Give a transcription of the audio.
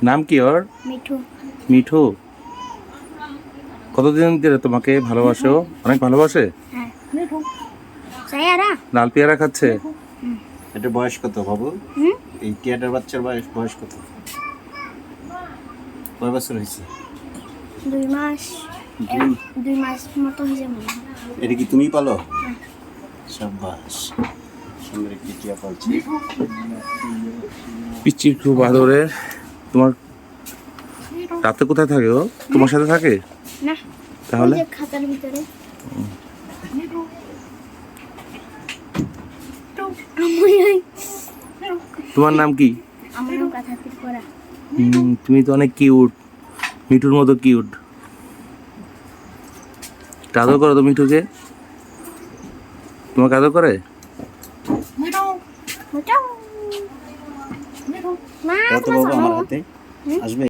নাম কি ওর? মিঠু। মিঠু। কতদিন ধরে তোমাকে ভালোবাসো? অনেক ভালোবাসে? হ্যাঁ মিঠু সায়ারা। লাল পেয়ারা খাচ্ছে? এটা বয়স কত বাবু? হুম এই টিয়াটার বাচ্চার বয়স কত? কয় বছর হয়েছে? 2 মাস। 2 মাস মতো হয়েছে মনে হয়। এটা কি তুমি পালো? সাবাস, সুন্দর একটি টিয়া পালছি। পিচ্চির খুব আদরের। তোমার রাতে কোথায় থাকে ও? তোমার সাথে থাকে? না তাহলে ওই যে খাতার ভিতরে। তোমার নাম কি? আমার নাম কথা করা। তুমি তো অনেক কিউট, মিঠুর মতো কিউট। আদর করো তো মিঠুকে? তোমাকে আদর করে? মিঠু মা কত বাবু আমার হাতে আসবে?